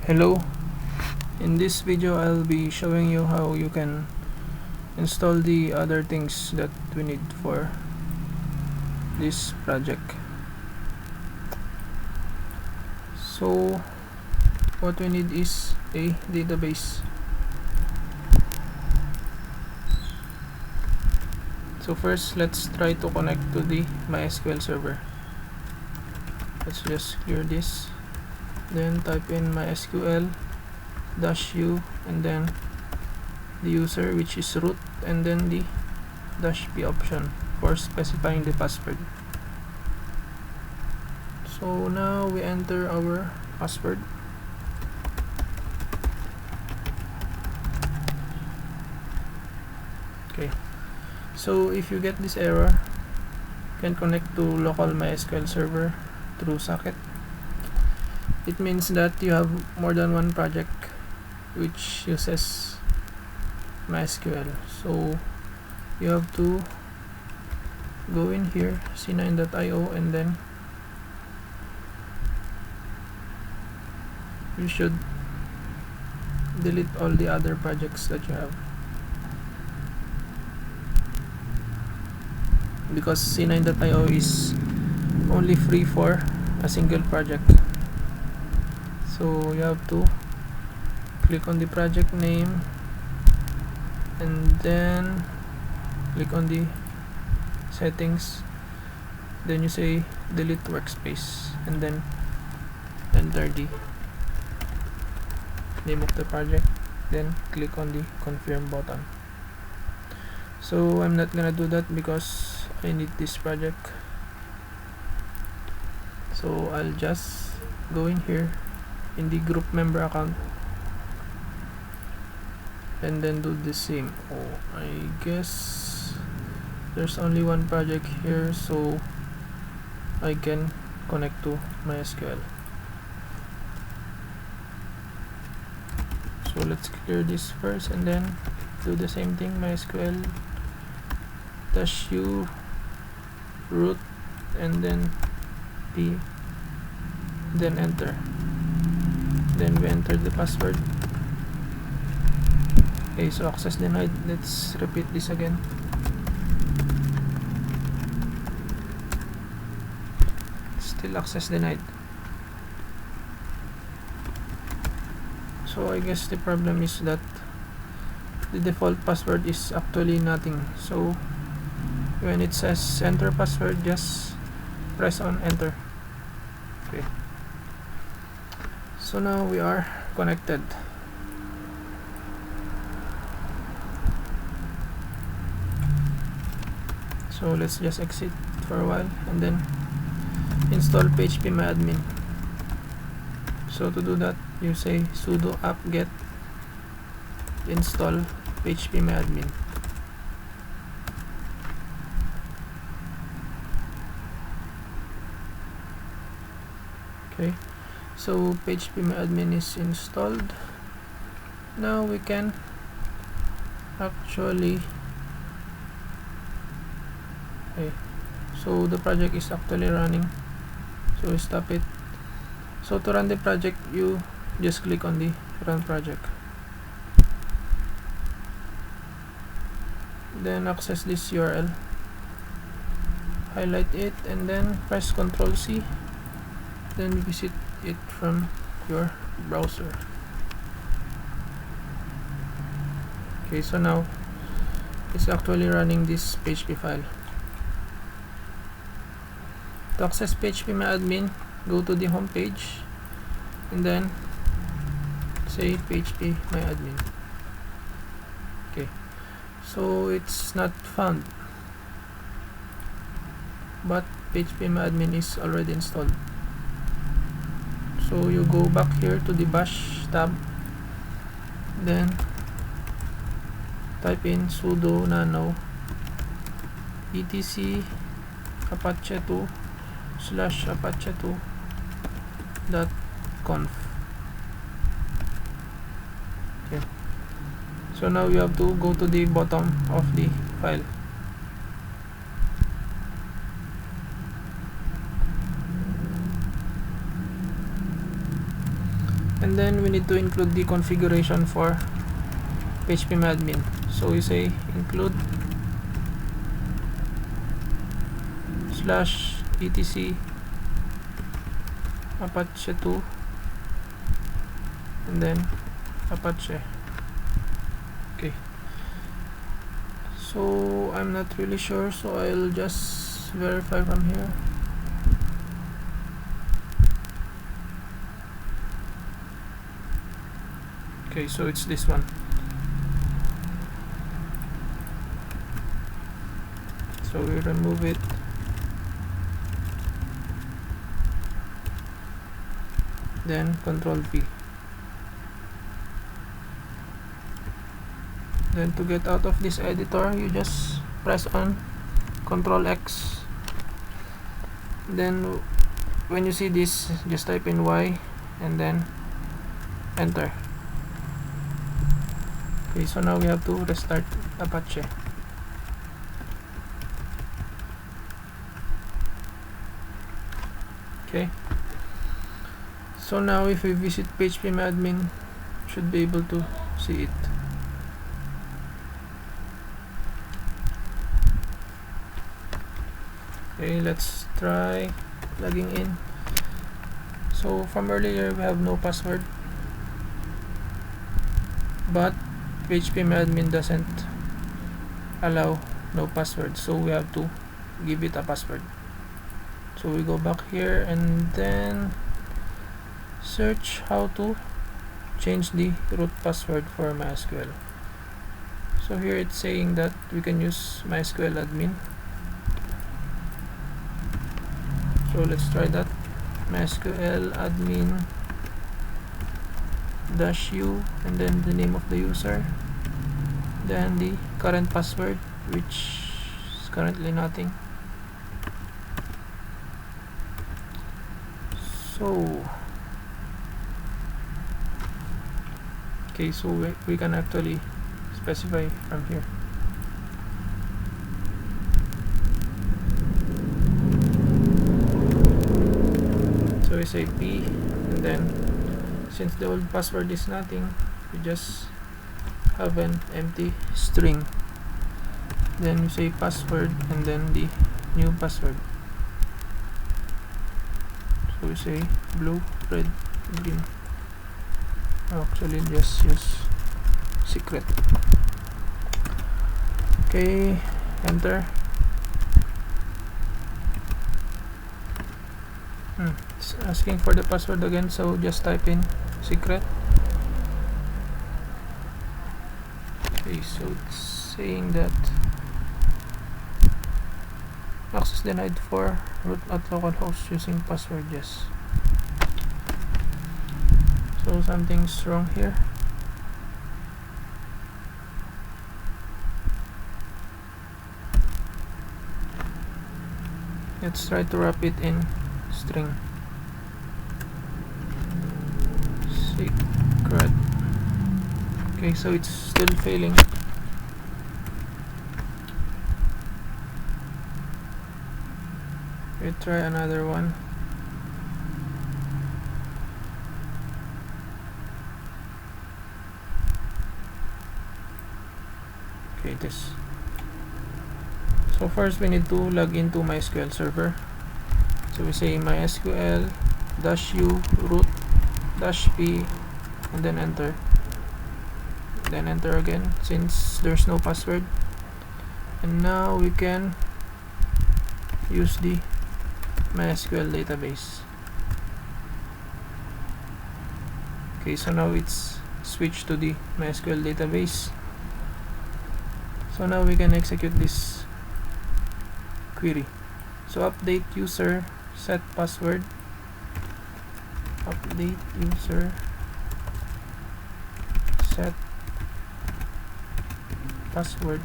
Hello, in this video I'll be showing you how you can install the other things that we need for this project. So what we need is a database. So first, let's try to connect to the MySQL server. Let's just clear this, then type in MySQL -u and then the user, which is root, and then the -p option for specifying the password. So now we enter our password. Okay, so if you get this error, you can connect to local MySQL server through socket. It means that you have more than one project which uses MySQL. So you have to go in here, c9.io, and then you should delete all the other projects that you have, because c9.io is only free for a single project. So you have to click on the project name and then click on the settings, then you say delete workspace and then enter the name of the project, then click on the confirm button. So I'm not gonna do that because I need this project, so I'll just go in here in the group member account and then do the same. Oh, I guess there's only one project here, so I can connect to MySQL. So let's clear this first and then do the same thing, MySQL -u root and then p, then enter, then we enter the password. Okay, so access denied. Let's repeat this again. Still access denied. So I guess the problem is that the default password is actually nothing. So when it says enter password, just press on enter. Okay, so now we are connected. So let's just exit for a while and then install PhpMyAdmin. So to do that, you say sudo apt-get install PhpMyAdmin. Okay, so PhpMyAdmin is installed. Now we can actually, okay, so the project is actually running, so we stop it. So to run the project, you just click on the run project, then access this URL, highlight it, and then press Ctrl+C, then visit it from your browser. Okay, so now it's actually running this PHP file. To access PhpMyAdmin, go to the home page and then say PhpMyAdmin. Okay, so it's not found, but PhpMyAdmin is already installed. So you go back here to the bash tab, then type in sudo nano etc apache2 /apache2.conf. okay, so now you have to go to the bottom of the file. and then we need to include the configuration for PhpMyAdmin. So we say include /etc Apache 2 and then Apache. Okay, so I'm not really sure, so I'll just verify from here. Okay, so it's this one. So we remove it, then Control V. Then to get out of this editor, you just press on Control X. Then when you see this, just type in Y and then enter. Okay, so now we have to restart Apache. Okay, so now if we visit PhpMyAdmin, should be able to see it. Okay, let's try logging in. So from earlier we have no password, but PhpMyAdmin doesn't allow no password, so we have to give it a password. So we go back here and then search how to change the root password for MySQL. So here it's saying that we can use MySQL So let's try that. MySQL admin -u and then the name of the user, then the current password, which is currently nothing. So okay, so we can actually specify from here. So we say P, and then since the old password is nothing, we just have an empty string. Then you say password and then the new password. So we say blue, red, green. Actually just use secret. Okay, enter. It's asking for the password again, so just type in secret. Okay, so it's saying that access denied for root at localhost using password yes. So something's wrong here. Let's try to wrap it in string. Secret. Okay, so it's still failing. We try another one. Okay, this. So first we need to log into MySQL server. So we say MySQL -u root -p and then enter. Then enter again since there's no password. And now we can use the MySQL database. Okay, so now it's switched to the MySQL database. So now we can execute this query. So update user set password, update user set password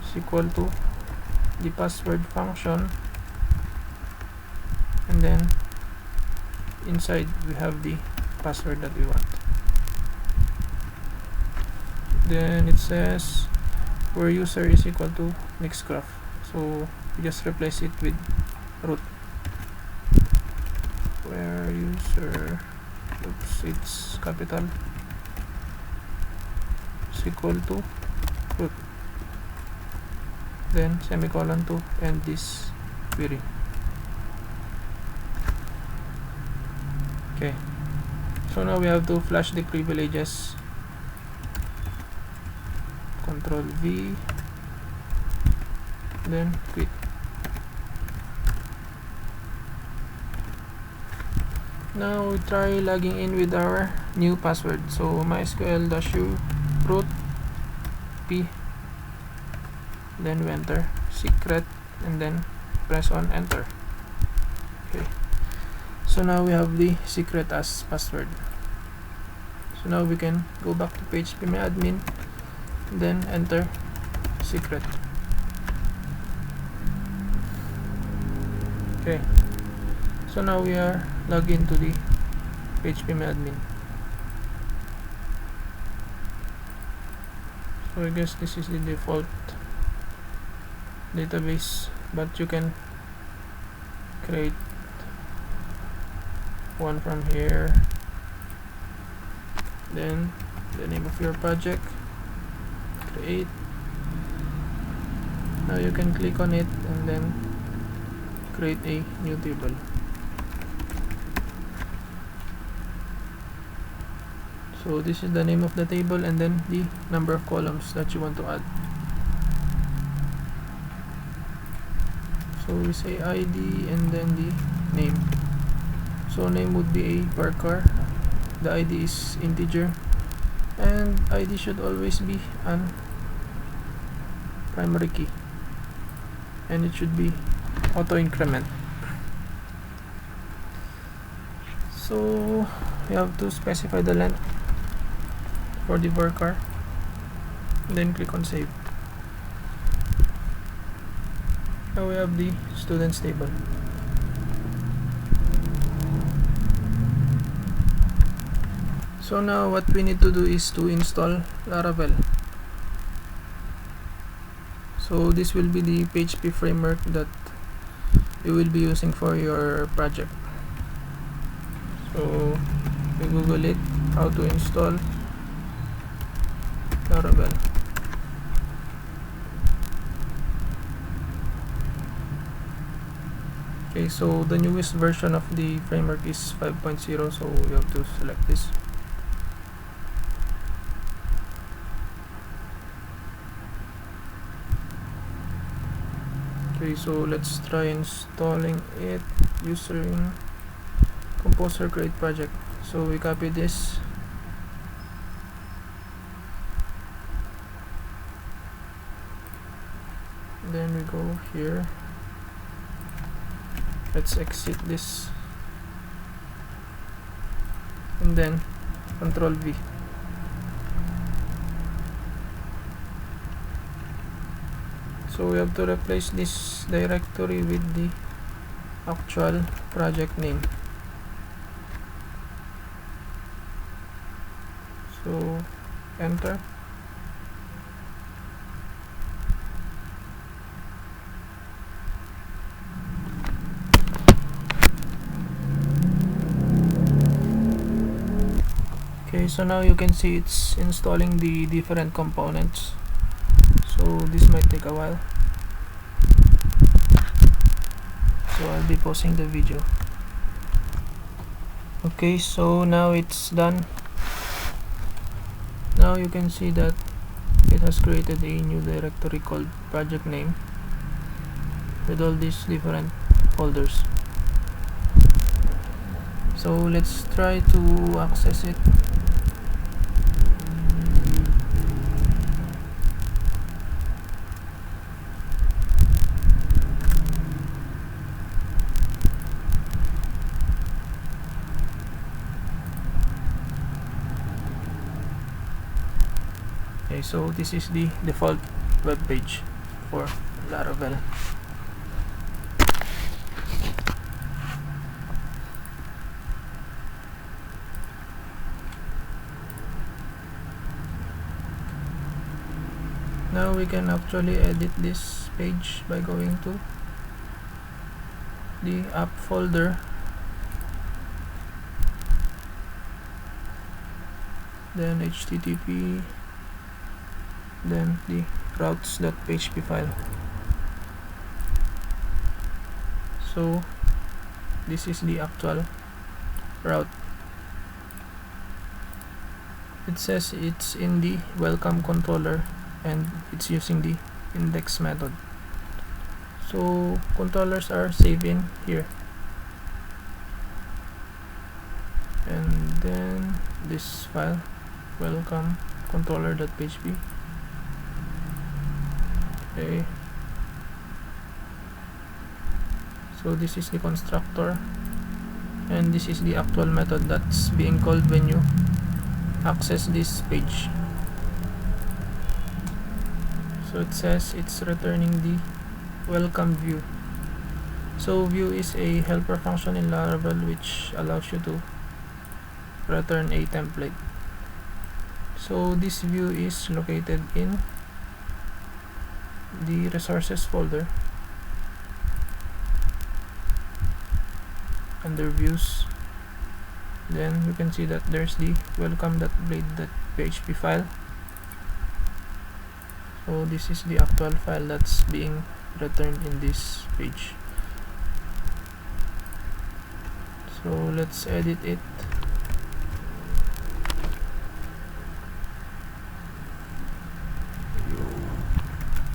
is equal to the password function, and then inside we have the password that we want. Then it says where user is equal to Mixcraft, so we just replace it with root. where user, oops, it's capital, is equal to root, then semicolon to end this query. Okay, so now we have to flash the privileges. Control V, then quit. Now we try logging in with our new password. So MySQL-u root p, then we enter secret and then press on enter. Okay, so now we have the secret as password. So now we can go back to PhpMyAdmin, then enter secret. Okay, so now we are logged into the PhpMyAdmin. So I guess this is the default database, but you can create one from here, then the name of your project, create. Now you can click on it and then create a new table. So this is the name of the table and then the number of columns that you want to add. So we say ID and then the name. So name would be a varchar, the ID is integer, and ID should always be an primary key, and it should be auto increment. So we have to specify the length for the varchar, then click on save. Now we have the students table. So now what we need to do is to install Laravel. So this will be the PHP framework that you will be using for your project. So you Google it, how to install Laravel. Okay, so the newest version of the framework is 5.0, so you have to select this. Okay, so let's try installing it using composer create project. So we copy this, then we go here, let's exit this, and then Control V. So we have to replace this directory with the actual project name. So enter. Okay, so now you can see it's installing the different components. So this might take a while, so I'll be pausing the video. Okay, so now it's done. Now you can see that it has created a new directory called project name with all these different folders. So let's try to access it. Okay, so this is the default web page for Laravel. Now we can actually edit this page by going to the app folder then http, then the routes.php file. So this is the actual route. It says it's in the welcome controller and it's using the index method. So controllers are saved in here, and then this file welcome controller.php. Okay, so this is the constructor, and this is the actual method that's being called when you access this page. So it says it's returning the welcome view. So view is a helper function in Laravel which allows you to return a template. So this view is located in the resources folder under views. Then you can see that there's the welcome.blade.php file. So this is the actual file that's being returned in this page. So let's edit it.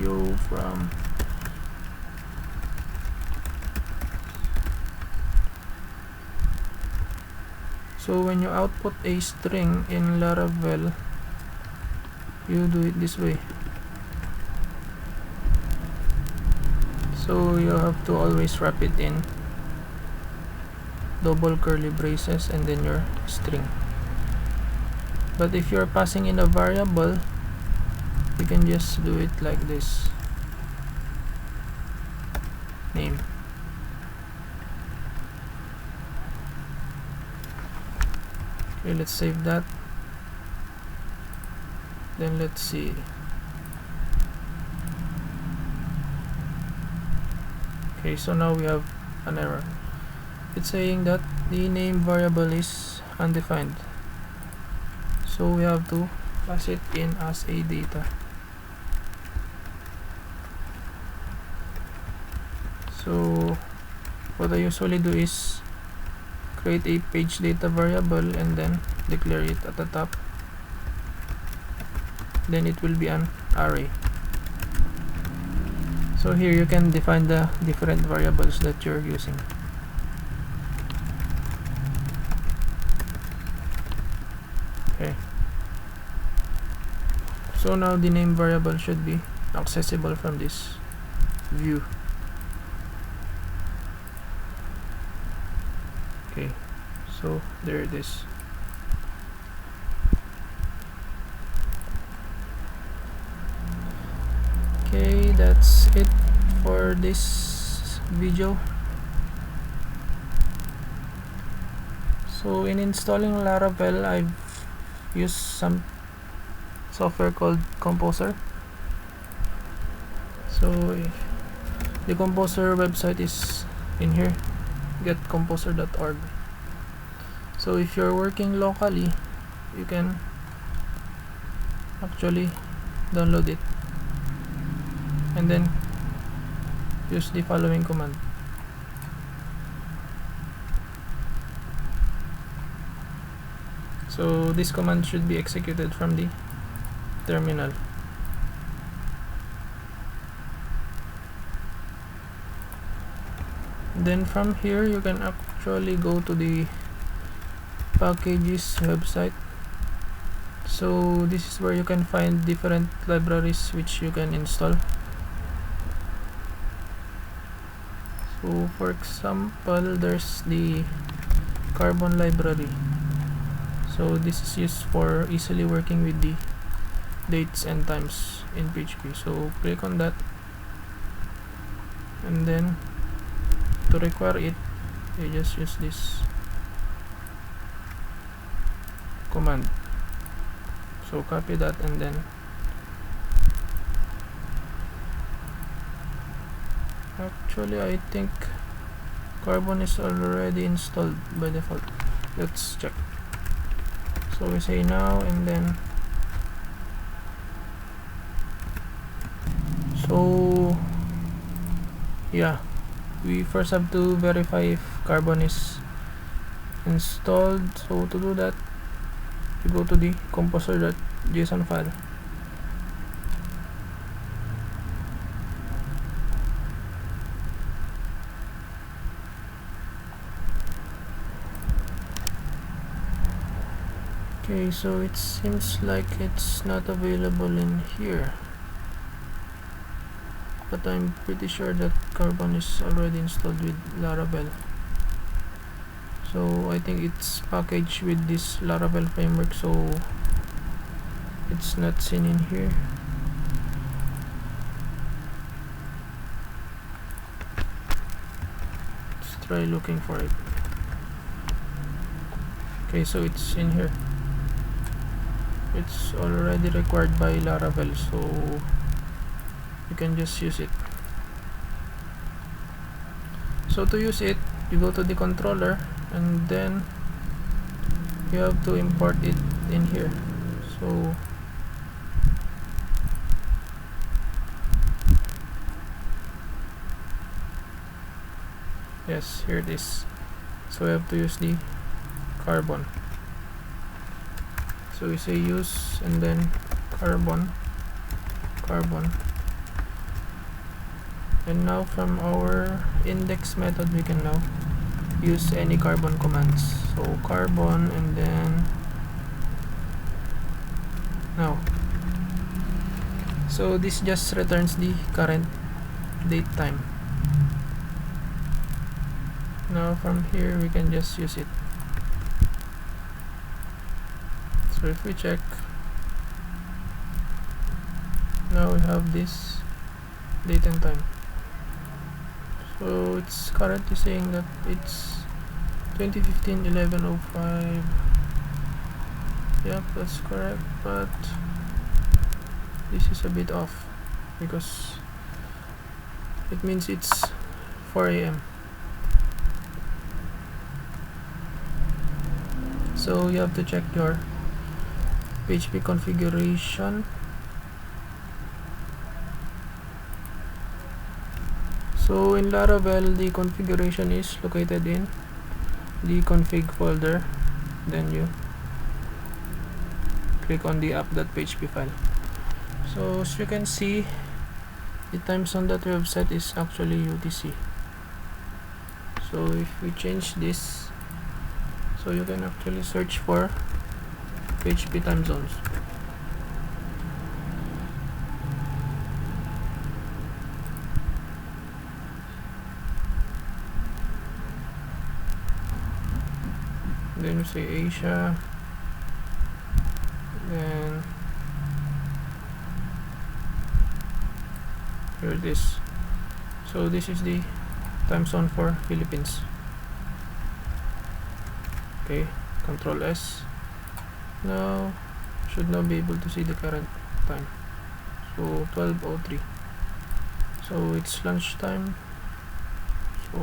Yo from So when you output a string in Laravel, you do it this way. So you have to always wrap it in double curly braces and then your string. But if you're passing in a variable, you can just do it like this. Name. Okay, let's save that. Then let's see. Okay, so now we have an error. It's saying that the name variable is undefined. So we have to pass it in as a data. So what I usually do is create a page data variable and then declare it at the top. Then it will be an array. So here you can define the different variables that you're using. Okay. So now the name variable should be accessible from this view. Okay, so there it is. Okay, that's it for this video. So in installing Laravel, I've used some software called Composer. So the Composer website is in here, getcomposer.org. So if you're working locally, you can actually download it and then use the following command. So this command should be executed from the terminal. Then from here you can actually go to the packages website. So this is where you can find different libraries which you can install. So for example, there's the Carbon library. So this is used for easily working with the dates and times in PHP. So click on that, and then to require it, you just use this command. So copy that, and then actually I think Carbon is already installed by default. Let's check. So we say now, and then so yeah, we first have to verify if Carbon is installed. So to do that, you go to the composer.json file. Okay, so it seems like it's not available in here, but I'm pretty sure that Carbon is already installed with Laravel. So I think it's packaged with this Laravel framework, so it's not seen in here. Let's try looking for it. Okay, so it's in here. It's already required by Laravel, so you can just use it. So to use it, you go to the controller, and then you have to import it in here. So yes, here it is. So we have to use the Carbon. So we say use, and then Carbon, and now from our index method we can now use any Carbon commands. So Carbon, and then now, so this just returns the current date time. Now from here we can just use it. So if we check, now we have this date and time. So it's currently saying that it's 2015 11:05. Yep, that's correct, but this is a bit off because it means it's 4 AM. So you have to check your PHP configuration. So in Laravel, the configuration is located in the config folder. Then you click on the app.php file. So as you can see, the time zone that we have set is actually UTC. So if we change this, so you can actually search for PHP time zones. Then you say Asia, then here it is. So this is the time zone for Philippines. Okay, Control S. Now should now be able to see the current time. So 12:03. So it's lunchtime. So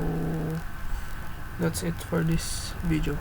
that's it for this video.